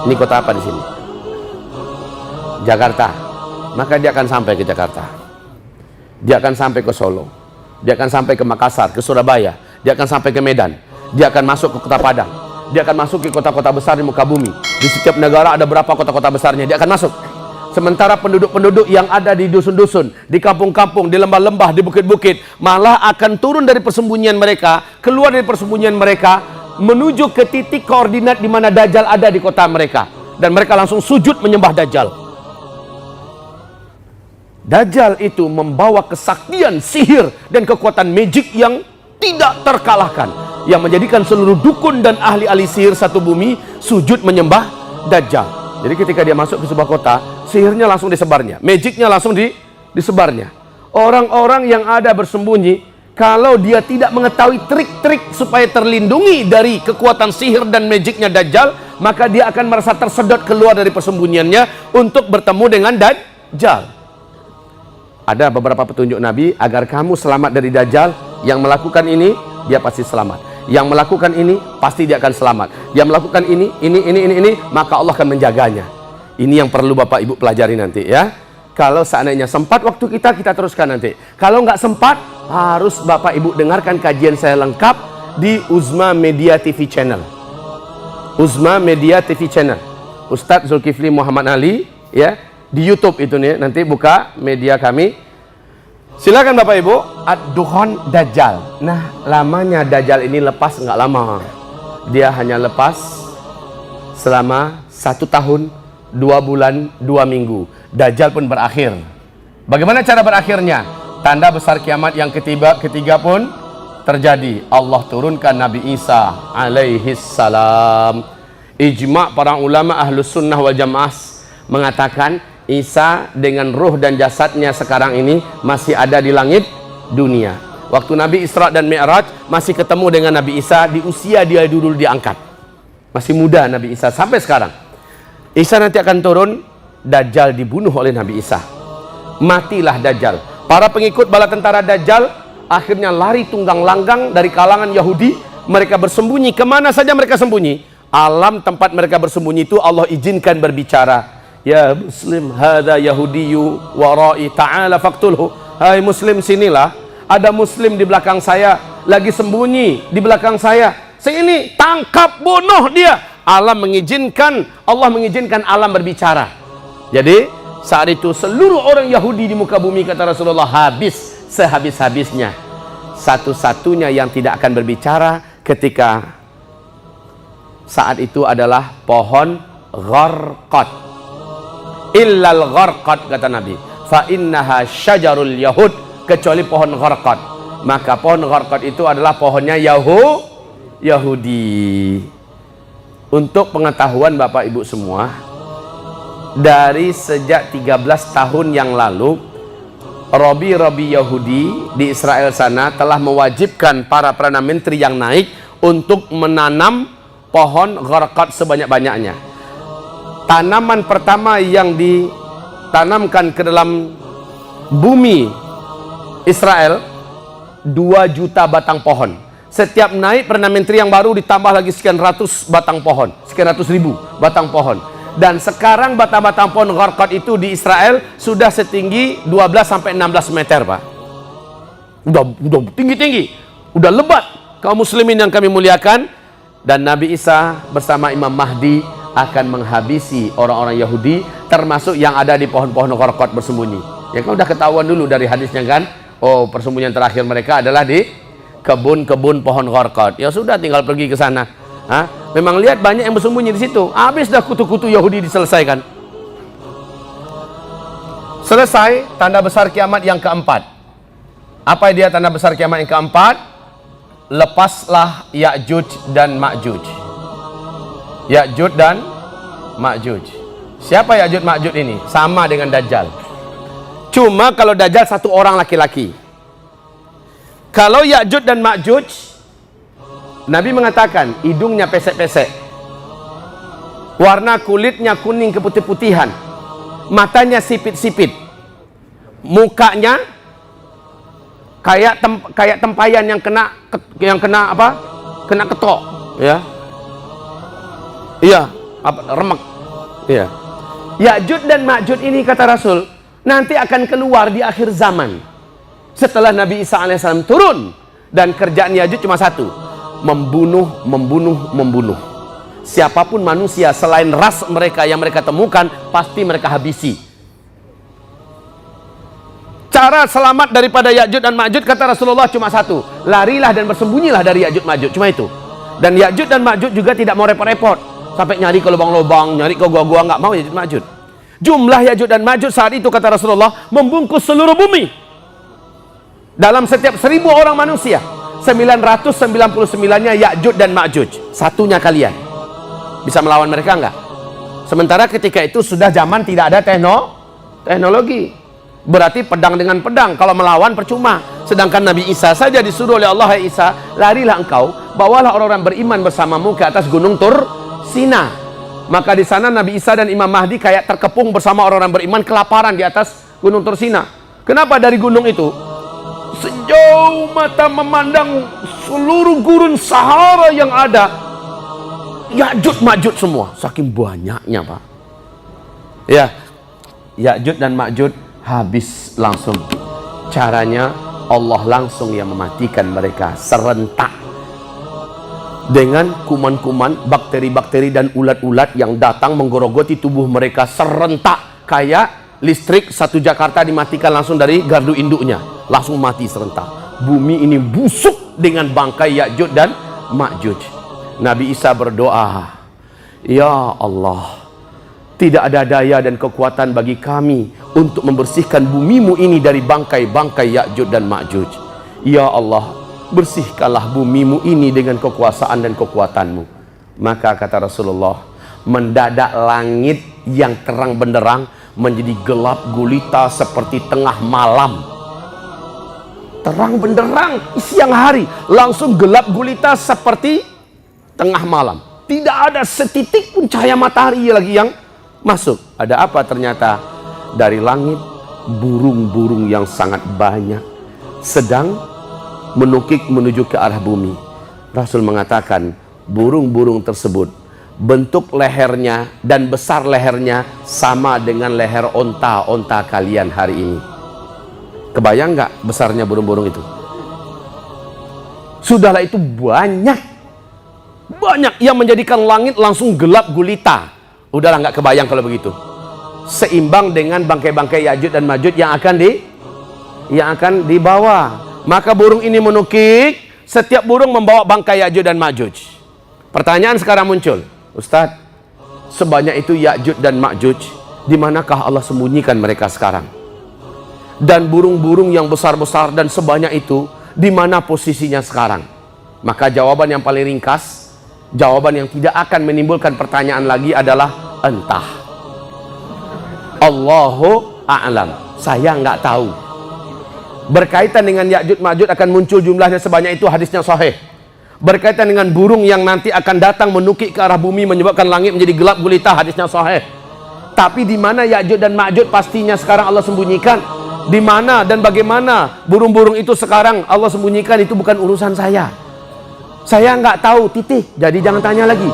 Ini kota apa di sini? Jakarta. Maka dia akan sampai ke Jakarta. Dia akan sampai ke Solo. Dia akan sampai ke Makassar, ke Surabaya. Dia akan sampai ke Medan. Dia akan masuk ke kota Padang. Dia akan masuk ke kota-kota besar di muka bumi. Di setiap negara ada berapa kota-kota besarnya, dia akan masuk. Sementara penduduk-penduduk yang ada di dusun-dusun, di kampung-kampung, di lembah-lembah, di bukit-bukit, malah akan turun dari persembunyian mereka, keluar dari persembunyian mereka, menuju ke titik koordinat di mana Dajjal ada di kota mereka. Dan mereka langsung sujud menyembah Dajjal. Dajjal itu membawa kesaktian, sihir, dan kekuatan magic yang tidak terkalahkan, yang menjadikan seluruh dukun dan ahli-ahli sihir satu bumi sujud menyembah Dajjal. Jadi ketika dia masuk ke sebuah kota, sihirnya langsung disebarnya, magicnya langsung disebarnya. Orang-orang yang ada bersembunyi, kalau dia tidak mengetahui trik-trik supaya terlindungi dari kekuatan sihir dan magicnya Dajjal, maka dia akan merasa tersedot keluar dari persembunyiannya untuk bertemu dengan Dajjal. Ada beberapa petunjuk Nabi agar kamu selamat dari Dajjal. Yang melakukan ini, dia pasti selamat. Yang melakukan ini, pasti dia akan selamat. Yang melakukan ini, maka Allah akan menjaganya. Ini yang perlu Bapak Ibu pelajari nanti ya. Kalau seandainya sempat waktu kita teruskan nanti. Kalau nggak sempat, harus Bapak Ibu dengarkan kajian saya lengkap di Uzma Media TV Channel. Uzma Media TV Channel. Ustadz Zulkifli Muhammad Ali ya, di YouTube itu nih, nanti buka media kami. Silakan Bapak Ibu, Ad-Dukhon Dajjal. Nah, lamanya Dajjal ini lepas nggak lama. Dia hanya lepas selama 1 tahun, 2 bulan, 2 minggu. Dajjal pun berakhir. Bagaimana cara berakhirnya? Tanda besar kiamat yang ketiga pun terjadi. Allah turunkan Nabi Isa alaihi salam. Ijma' para ulama ahlus sunnah wal jamaah mengatakan Isa dengan ruh dan jasadnya sekarang ini masih ada di langit dunia. Waktu Nabi Isra dan Mi'raj masih ketemu dengan Nabi Isa di usia dia dulu diangkat. Masih muda Nabi Isa sampai sekarang. Isa nanti akan turun, Dajjal dibunuh oleh Nabi Isa. Matilah Dajjal. Para pengikut bala tentara Dajjal akhirnya lari tunggang langgang dari kalangan Yahudi. Mereka bersembunyi, kemana saja mereka sembunyi. Alam tempat mereka bersembunyi itu Allah izinkan berbicara. Ya Muslim, hadza Yahudiyu warai ta'ala faqtulhu. Hai Muslim, sinilah. Ada Muslim di belakang saya, lagi sembunyi di belakang saya. Sini, tangkap, bunuh dia. Allah mengizinkan alam berbicara. Jadi saat itu seluruh orang Yahudi di muka bumi, kata Rasulullah, habis sehabis-habisnya. Satu-satunya yang tidak akan berbicara ketika saat itu adalah pohon gharqad. Illal gharqad, kata Nabi, fa innaha syajarul yahud, kecuali pohon gharqad. Maka pohon gharqad itu adalah pohonnya Yahudi. Untuk pengetahuan Bapak Ibu semua, dari sejak 13 tahun yang lalu, Robi Yahudi di Israel sana telah mewajibkan para perdana menteri yang naik untuk menanam pohon gharqad sebanyak-banyaknya. Tanaman pertama yang ditanamkan ke dalam bumi Israel 2 juta batang pohon. Setiap naik perdana menteri yang baru ditambah lagi sekian ratus batang pohon, sekian ratus ribu batang pohon. Dan sekarang batang-batang pohon gharqad itu di Israel sudah setinggi 12 sampai 16 meter, Pak. Udah tinggi-tinggi, udah lebat. Kaum muslimin yang kami muliakan, dan Nabi Isa bersama Imam Mahdi akan menghabisi orang-orang Yahudi, termasuk yang ada di pohon-pohon gharqad bersembunyi. Ya kan udah ketahuan dulu dari hadisnya kan. Oh, persembunyian terakhir mereka adalah di kebun-kebun pohon gharqad. Ya sudah, tinggal pergi ke sana. Memang lihat banyak yang bersembunyi di situ. Habis dah kutu-kutu Yahudi diselesaikan. Selesai tanda besar kiamat yang keempat. Apa dia tanda besar kiamat yang keempat? Lepaslah Ya'juj dan Ma'juj. Ya'juj dan Ma'juj. Siapa Ya'juj Ma'juj ini? Sama dengan Dajjal. Cuma kalau Dajjal satu orang laki-laki. Kalau Ya'juj dan Ma'juj, Nabi mengatakan hidungnya pesek-pesek, warna kulitnya kuning keputih-putihan, matanya sipit-sipit, mukanya kayak tempayan yang kena ketok, Ya. Iya, apa remek. Iya. Ya'juj dan Ma'juj ini kata Rasul nanti akan keluar di akhir zaman. Setelah Nabi Isa alaihissalam turun dan kerjaan Ya'juj cuma satu, membunuh, membunuh, membunuh. Siapapun manusia selain ras mereka yang mereka temukan pasti mereka habisi. Cara selamat daripada Ya'juj dan Ma'juj kata Rasulullah cuma satu, larilah dan bersembunyilah dari Ya'juj Ma'juj, cuma itu. Dan Ya'juj dan Ma'juj juga tidak mau repot-repot sampai nyari ke lubang-lubang, nyari ke gua-gua, nggak mau Ya'juj Ma'juj. Jumlah Ya'juj dan Ma'juj saat itu kata Rasulullah membungkus seluruh bumi. Dalam setiap 1000 orang manusia, 999-nya Ya'juj dan Ma'juj. Satunya kalian bisa melawan mereka nggak? Sementara ketika itu sudah zaman tidak ada teknologi. Berarti pedang dengan pedang, kalau melawan percuma. Sedangkan Nabi Isa saja disuruh oleh Allah, "Hai Isa, larilah engkau, bawalah orang-orang beriman bersamamu ke atas gunung Sina." Maka di sana Nabi Isa dan Imam Mahdi kayak terkepung bersama orang-orang beriman kelaparan di atas gunung Sina. Kenapa? Dari gunung itu sejauh mata memandang seluruh gurun Sahara yang ada Ya'juj Ma'juj semua, saking banyaknya Pak. Ya, Ya'juj dan Ma'juj habis langsung. Caranya Allah langsung yang mematikan mereka serentak dengan kuman-kuman, bakteri-bakteri dan ulat-ulat yang datang menggerogoti tubuh mereka serentak, kayak listrik satu Jakarta dimatikan langsung dari gardu induknya, langsung mati serentak. Bumi ini busuk dengan bangkai Ya'juj dan Ma'juj. Nabi Isa berdoa, "Ya Allah, tidak ada daya dan kekuatan bagi kami untuk membersihkan bumimu ini dari bangkai-bangkai Ya'juj dan Ma'juj. Ya Allah, bersihkanlah bumimu ini dengan kekuasaan dan kekuatanmu." Maka kata Rasulullah, mendadak langit yang terang benderang menjadi gelap gulita seperti tengah malam. Terang benderang siang hari, langsung gelap gulita seperti tengah malam. Tidak ada setitik pun cahaya matahari lagi yang masuk. Ada apa ternyata? Dari langit burung-burung yang sangat banyak sedang menukik menuju ke arah bumi. Rasul mengatakan burung-burung tersebut bentuk lehernya dan besar lehernya sama dengan leher onta-onta kalian hari ini. Kebayang nggak besarnya burung-burung itu? Sudahlah, itu banyak yang menjadikan langit langsung gelap gulita. Udahlah, nggak kebayang kalau begitu. Seimbang dengan bangkai-bangkai Ya'juj dan Ma'juj yang akan dibawa. Maka burung ini menukik, setiap burung membawa bangkai Ya'juj dan Ma'juj. Pertanyaan sekarang muncul, Ustadz, sebanyak itu Ya'juj dan Ma'juj, di manakah Allah sembunyikan mereka sekarang? Dan burung-burung yang besar-besar dan sebanyak itu, di mana posisinya sekarang? Maka jawaban yang paling ringkas, jawaban yang tidak akan menimbulkan pertanyaan lagi adalah entah. Allahu a'lam. Saya nggak tahu. Berkaitan dengan Ya'juj Ma'juj akan muncul jumlahnya sebanyak itu, hadisnya sahih. Berkaitan dengan burung yang nanti akan datang menukik ke arah bumi menyebabkan langit menjadi gelap gulita, hadisnya sahih. Tapi di mana Ya'juj dan Ma'juj pastinya sekarang Allah sembunyikan. Di mana dan bagaimana burung-burung itu sekarang Allah sembunyikan, itu bukan urusan saya. Saya nggak tahu, titik. Jadi jangan tanya lagi.